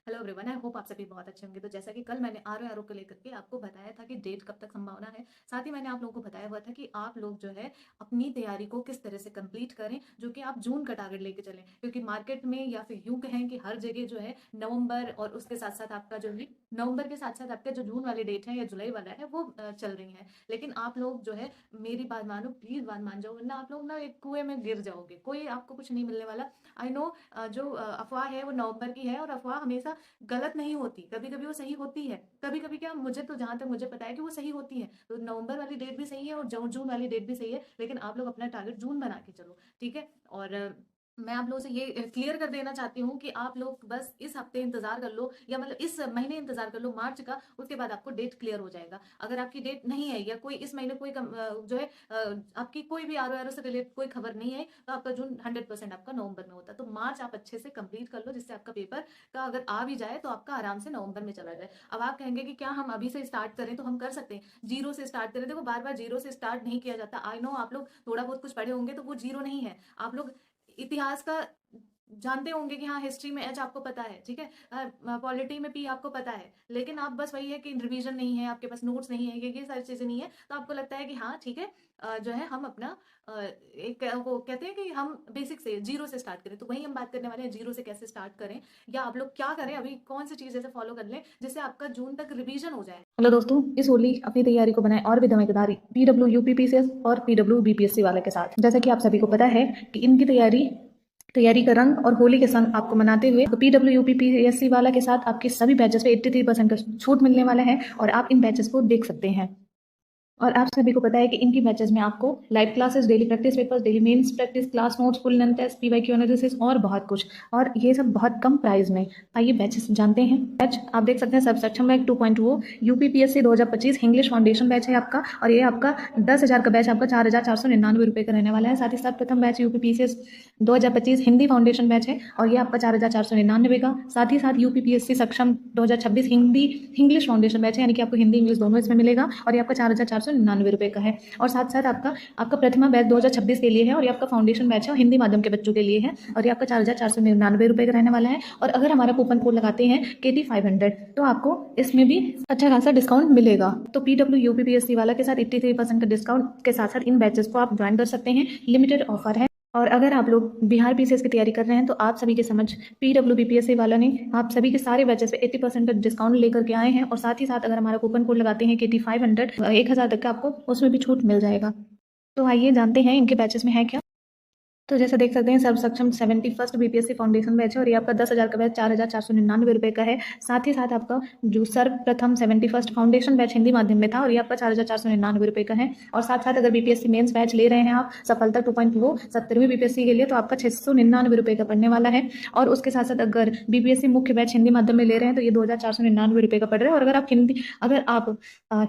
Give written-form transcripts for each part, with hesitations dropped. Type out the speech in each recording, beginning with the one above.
Hello everyone, I hope आप सभी बहुत अच्छे होंगे। तो जैसा कि कल मैंने आर को लेकर के आपको बताया था कि डेट कब तक संभावना है, साथ ही मैंने आप लोगों को बताया हुआ था कि आप लोग जो है अपनी तैयारी को किस तरह से कंप्लीट करें, जो कि आप जून का टारगेट लेके चलें। क्योंकि मार्केट में या फिर यूं कहें कि हर जगह जो है नवंबर और उसके साथ साथ आपका जो है नवंबर के साथ साथ आपका जो जून वाली डेट है या जुलाई वाला है वो चल रही है। लेकिन आप लोग जो है मेरी बात मानो, प्लीज बात मान जाओ, वरना आप लोग ना एक कुएं में गिर जाओगे, कोई आपको कुछ नहीं मिलने वाला। आई नो जो अफवाह है वो नवंबर की है, और अफवाह हमेशा गलत नहीं होती, कभी कभी वो सही होती है। कभी कभी क्या, मुझे तो जहां तक मुझे पता है कि वो सही होती है। तो नवंबर वाली डेट भी सही है और जून वाली डेट भी सही है, लेकिन आप लोग अपना टारगेट जून बना के चलो, ठीक है। और मैं आप लोगों से ये क्लियर कर देना चाहती हूँ कि आप लोग बस इस हफ्ते इंतजार कर लो, या मतलब इस महीने इंतजार कर लो मार्च का। उसके बाद आपको डेट क्लियर हो जाएगा। अगर आपकी डेट नहीं है या कोई इस महीने कोई जो है आपकी कोई भी आर से रिलेटेड कोई खबर नहीं है, तो आपका जून 100% आपका नवंबर में होता है। तो मार्च आप अच्छे से कंप्लीट कर लो, जिससे आपका पेपर का अगर आ भी जाए तो आपका आराम से नवंबर में चला जाए। अब आप कहेंगे कि क्या हम अभी से स्टार्ट करें? तो हम कर सकते हैं, जीरो से स्टार्ट करें। देखो, बार बार जीरो से स्टार्ट नहीं किया जाता। आई नो आप लोग थोड़ा बहुत कुछ पढ़े होंगे, तो वो जीरो नहीं है। आप लोग इतिहास का जानते होंगे कि हाँ, हिस्ट्री में एच आपको पता है, ठीक है, पॉलिटी में पी आपको पता है, लेकिन आप बस वही है कि रिवीजन नहीं है, आपके पास नोट्स नहीं है, ये सारी चीजें नहीं है, तो आपको लगता है कि हाँ ठीक है, जो है हम अपना एक वो कहते हैं कि हम बेसिक से जीरो से स्टार्ट करें। तो वही हम बात करने वाले हैं, जीरो से कैसे स्टार्ट करें, या आप लोग क्या करें, अभी कौन सी चीज ऐसे फॉलो कर लें जिससे आपका जून तक रिवीजन हो जाए। हेलो दोस्तों, इस होली अपनी तैयारी को बनाए और भी दमकदार पीडब्ल्यू यूपीपीसीएस और पीडब्ल्यू बीपीएससी वाले के साथ। जैसा कि आप सभी को पता है कि इनकी तैयारी का रंग और होली के संग आपको मनाते हुए तो पीडब्ल्यू यूपीपीएससी वाला के साथ आपके सभी बैचेस पे 83% का छूट मिलने वाला है, और आप इन बैचेस को देख सकते हैं। और आप सभी को पता है कि इनकी बैचेस में आपको live classes, daily practice papers, daily mains practice, class notes, full length test, PYQ analysis और बहुत कुछ, और ये सब बहुत कम प्राइस में। आइए बैचेस जानते हैं। बैच आप देख सकते हैं, सब सक्षम batch 2.0 UPPSC 2025 English foundation batch है आपका, और ये आपका 10,000 का बैच आपका 4,499 रुपये का रहने वाला है। साथ ही साथ प्रथम batch UPPCS 2025 Hindi foundation batch है, और ये आपका 4,499 का। साथ ही साथ यूपीपीएससी सक्षम 2026 हिंदी इंग्लिश फाउंडेशन बैच है, यानी कि आपको हिंदी इंग्लिश दोनों इसमें मिलेगा, और ये आपका 4,499 रुपये का है। और साथ साथ आपका आपका प्रथमा बैच 2026 के लिए है, और ये आपका फाउंडेशन बैच है और हिंदी माध्यम के बच्चों के लिए है, और ये आपका 4,499 रुपये का रहने वाला है। और अगर हमारा कूपन कोड लगाते हैं KT500, तो आपको इसमें भी अच्छा खासा डिस्काउंट मिलेगा। तो पीडब्ल्यू यूपीपीएससी वाला के साथ 83% का डिस्काउंट के साथ साथ इन बैचेस को आप ज्वाइन कर सकते हैं। लिमिटेड ऑफर है। और अगर आप लोग बिहार पीसीएस की तैयारी कर रहे हैं, तो आप सभी के समझ पीडब्ल्यू बीपीएससी वाला ने आप सभी के सारे बैचेस पे 80% का डिस्काउंट लेकर के आए हैं, और साथ ही साथ अगर हमारा कूपन कोड लगाते हैं KT500, 1,000 तक का आपको उसमें भी छूट मिल जाएगा। तो आइए जानते हैं इनके बैचेस में है क्या। तो जैसे देख सकते हैं, सर्व सक्षम 71st बीपीएससी फाउंडेशन बैच है, और ये आपका 10,000 का बैच 4,499 रुपये का है। साथ ही साथ आपका जो सर्वप्रथम 71st फाउंडेशन बैच हिंदी माध्यम में था, और ये आपका 4,499 रुपये का है। और साथ साथ अगर बीपीएससी मेंस बैच ले रहे हैं आप सफलता 2.0 70वीं बीपीएससी के लिए, तो आपका 699 रुपये का पड़ने वाला है। और उसके साथ साथ अगर बीपीएससी मुख्य बैच हिंदी माध्यम में ले रहे हैं, तो ये 2,499 रुपये का पड़ रहा है। और अगर आप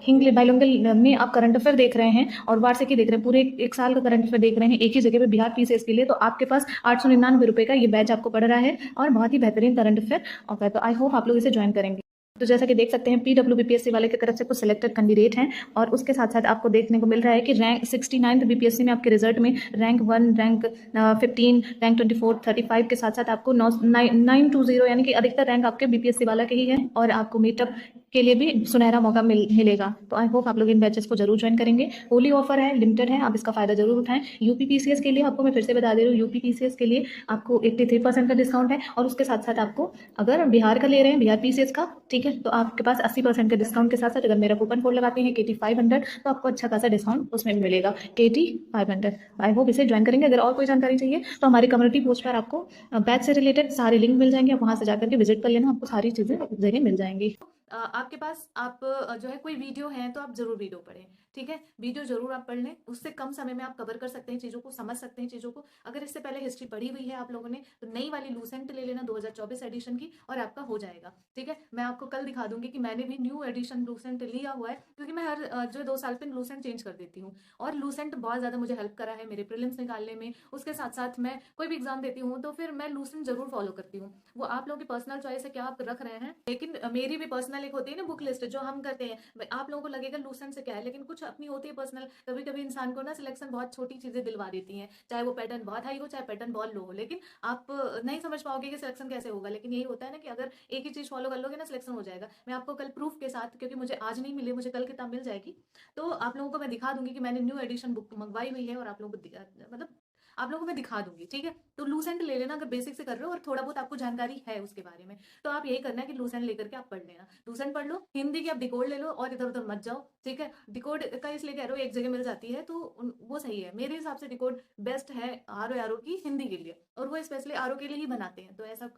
हिंदी बाइलिंगुअल में आप करंट अफेयर देख रहे हैं और वार्षिकी देख रहे हैं, पूरे एक साल का करंट अफेयर देख रहे हैं एक ही जगह पे बिहार पीसीएस के लिए, तो आपके पास 899 रुपये का ये बैच आपको पड़ रहा है, और बहुत ही बेहतरीन करंट अफेयर ऑफर है। तो आई होप आप लोग इसे ज्वाइन करेंगे। तो जैसा कि देख सकते हैं, पीडब्ल्यू बीपीएससी वाले की तरफ से कुछ सिलेक्टेड कैंडिडेट हैं, और उसके साथ साथ आपको देखने को मिल रहा है कि रैंक 69 बीपीएससी में आपके रिजल्ट में रैंक 1, रैंक 15, रैंक 24, 35 के साथ साथ आपको 920 यानी कि अधिकतर रैंक आपके बीपीएससी वाला के ही है, और आपको मीटअप के लिए भी सुनहरा मौका मिलेगा। तो आई होप आप लोग इन बैचेस को जरूर ज्वाइन करेंगे। होली ऑफर है, लिमिटेड है, आप इसका फायदा जरूर उठाएं। यूपीपीसीएस के लिए आपको मैं फिर से बता दे रही हूँ, यूपीपीसीएस के लिए आपको 83% का डिस्काउंट है, और उसके साथ साथ आपको अगर बिहार का ले रहे हैं, बिहार पीसीएस का, ठीक है, तो आपके पास 80% के डिस्काउंट के साथ साथ अगर मेरा कूपन कोड लगाते हैं KT500, तो आपको अच्छा खासा डिस्काउंट उसमें भी मिलेगा, KT500। आई होप इसे ज्वाइन करेंगे। अगर और कोई जानकारी चाहिए तो हमारी कम्युनिटी पोस्ट पर आपको बैच से रिलेटेड सारे लिंक मिल जाएंगे, आप वहां से जाकर के विजिट कर लेना, आपको सारी चीजें एक जगह मिल जाएंगी। आपके पास आप जो है कोई वीडियो है तो आप जरूर वीडियो पढ़ें, ठीक है, वीडियो जरूर आप पढ़ लें, उससे कम समय में आप कवर कर सकते हैं चीजों को, समझ सकते हैं चीजों को। अगर इससे पहले हिस्ट्री पढ़ी हुई है आप लोगों ने, तो नई वाली लूसेंट ले लेना 2024 एडिशन की, और आपका हो जाएगा, ठीक है। मैं आपको कल दिखा दूंगी कि मैंने भी न्यू एडिशन लूसेंट लिया हुआ है, क्योंकि मैं हर जो 2 साल पे लूसेंट चेंज कर देती हूँ, और लूसेंट बहुत ज्यादा मुझे हेल्प करा है मेरे प्रीलिम्स निकालने में। उसके साथ साथ मैं कोई भी एग्जाम देती हूँ तो फिर मैं लूसेंट जरूर फॉलो करती हूँ। वो आप लोगों की पर्सनल चॉइस है क्या आप रख रहे हैं, लेकिन मेरी भी पर्सनल एक होती है ना बुक लिस्ट जो हम करते हैं। आप लोगों को लगेगा लूसेंट से क्या है, लेकिन कुछ अपनी होती है पर्सनल। कभी-कभी इंसान को ना सिलेक्शन बहुत छोटी चीज़ें दिलवा देती हैं, चाहे वो पैटर्न बहुत हाई हो, चाहे पैटर्न बहुत लो हो। लेकिन आप नहीं समझ पाओगे कि सिलेक्शन कैसे होगा। लेकिन यही होता है ना कि अगर एक ही चीज़ फ़ॉलो कर लोगे ना, सिलेक्शन हो जाएगा। मैं आपको कल प्रूफ़ के साथ, क्योंकि मुझे आज नहीं मिली, मुझे कल किताब मिल जाएगी, तो आप लोगों को मैं दिखा दूँगी कि मैंने न्यू एडिशन बुक मँगवाई हुई है और आप लोगों को मतलब आप लोगों को मैं दिखा दूँगी, ठीक है? तो लूसेंट ले लेना अगर बेसिक से कर रहे हो और थोड़ा बहुत आपको जानकारी है उसके बारे में। तो आप यही करना है कि लूसेंट लेकर के आप पढ़ लेना। लूसेंट पढ़ लो, हिंदी की आप डिकोड ले लो और इधर-उधर मत जाओ, ठीक है? डिकोड का इसलिए कह रही हूँ, एक जगह मिल जाती है तो वो सही है। मेरे हिसाब से डिकोड बेस्ट है आरओ की हिंदी के लिए, और वो स्पेशली आरओ के लिए ही बनाते हैं। तो ऐसा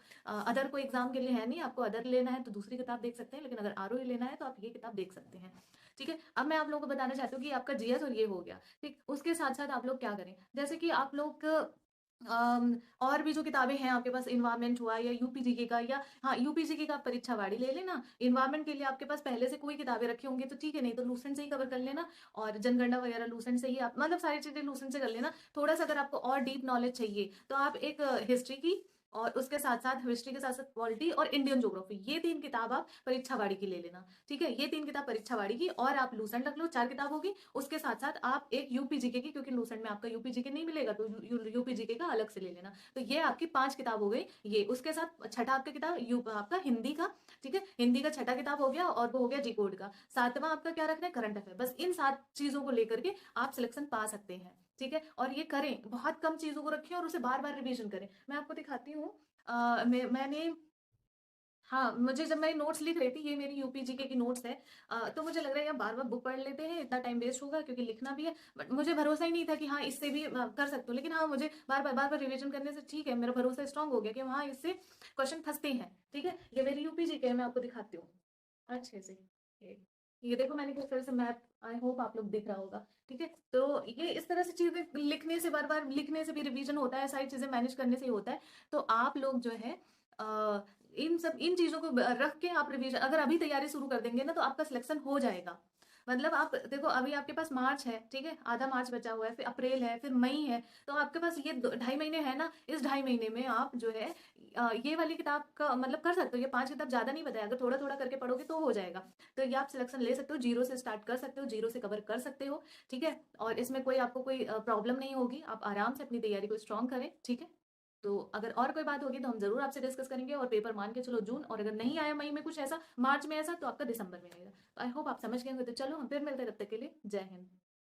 अदर कोई एग्ज़ाम के लिए है नहीं, आपको अदर लेना है तो दूसरी किताब देख सकते हैं, लेकिन अगर आरओ ही लेना है तो आप ये किताब देख सकते हैं। ठीक है? अब मैं आप लोगों को बताना चाहती हूँ कि आपका जीएस और ये हो गया, ठीक? उसके साथ-साथ आप लोग क्या करें? जैसे कि आप लोग और भी जो किताबें हैं आपके पास, एनवायरनमेंट हुआ या यूपीजीके का, या हाँ, यूपीजीके का आप परीक्षा वाड़ी ले लेना। एनवायरनमेंट के लिए आपके पास पहले से कोई किताबें रखी होंगी तो ठीक है, नहीं तो लूसेंट से ही कवर कर लेना। और जनगणना वगैरह लूसेंट से ही आप, मतलब सारी चीज़ें लूसेंट से कर लेना। थोड़ा-सा अगर आपको और डीप नॉलेज चाहिए तो आप एक हिस्ट्री की, और उसके साथ-साथ हिस्ट्री के साथ-साथ पॉलिटी और इंडियन ज्योग्राफी, ये 3 किताब आप परीक्षा वाड़ी की ले लेना। ठीक है? ये 3 किताब परीक्षा वाड़ी की, और आप लूसेंट रख लो, 4 किताब होगी। उसके साथ-साथ आप एक यूपीजीके की, क्योंकि लूसेंट में आपका यूपीजीके नहीं मिलेगा तो यूपीजीके का अलग से ले लेना। तो ये आपकी 5 किताब हो गई ये। उसके साथ छठा आपका किताब आपका हिंदी का, ठीक है? हिंदी का छठा किताब हो गया, और वो हो गया जी कोड का। 7वां आपका क्या रखना है? Current affair. बस इन 7 चीज़ों को लेकर के आप सिलेक्शन पा सकते हैं, ठीक है? और ये करें, बहुत कम चीज़ों को रखें और उसे बार-बार रिवीजन करें। मैं आपको दिखाती हूँ, मैंने, हाँ, मुझे जब मैं नोट्स लिख रही थी, ये मेरी यूपीजीके की नोट्स है, तो मुझे लग रहा है यार बार-बार बुक पढ़ लेते हैं, इतना टाइम वेस्ट होगा क्योंकि लिखना भी है। बट मुझे भरोसा ही नहीं था कि हाँ, इससे भी कर सकती हूँ। लेकिन हाँ, मुझे बार-बार रिवीजन करने से ठीक है, मेरा भरोसा स्ट्रॉन्ग हो गया कि हाँ, इससे क्वेश्चन फँसते हैं, ठीक है? ये मेरी यूपीजीके है, मैं आपको दिखाती हूँ अच्छे से। ये देखो, मैंने किस तरह से मैप, आई होप आप लोग दिख रहा होगा, ठीक है? तो ये इस तरह से चीज़ें लिखने से, बार-बार लिखने से भी रिवीजन होता है, सारी चीज़ें मैनेज करने से ही होता है। तो आप लोग जो है इन चीज़ों को रख के आप रिवीजन अगर अभी तैयारी शुरू कर देंगे ना, तो आपका सिलेक्शन हो जाएगा। मतलब आप देखो, अभी आपके पास मार्च है, ठीक है? आधा मार्च बचा हुआ है, फिर अप्रैल है, फिर मई है, तो आपके पास ये 2 ढाई महीने है ना, इस ढाई महीने में आप जो है ये वाली किताब का मतलब कर सकते हो। ये 5 किताब ज़्यादा नहीं बताया, अगर थोड़ा-थोड़ा करके पढ़ोगे तो हो जाएगा। तो ये आप सिलेक्शन ले सकते हो, ज़ीरो से स्टार्ट कर सकते हो, ज़ीरो से कवर कर सकते हो, ठीक है? और इसमें कोई आपको कोई प्रॉब्लम नहीं होगी, आप आराम से अपनी तैयारी को स्ट्रॉन्ग करें, ठीक है? तो अगर और कोई बात होगी तो हम ज़रूर आपसे डिस्कस करेंगे, और पेपर मान के चलो जून, और अगर नहीं आया मई में कुछ ऐसा, मार्च में ऐसा, तो आपका दिसंबर में आएगा। तो आई होप आप समझ गए होंगे। तो चलो हम फिर मिलते हैं, तब तक के लिए जय हिंद।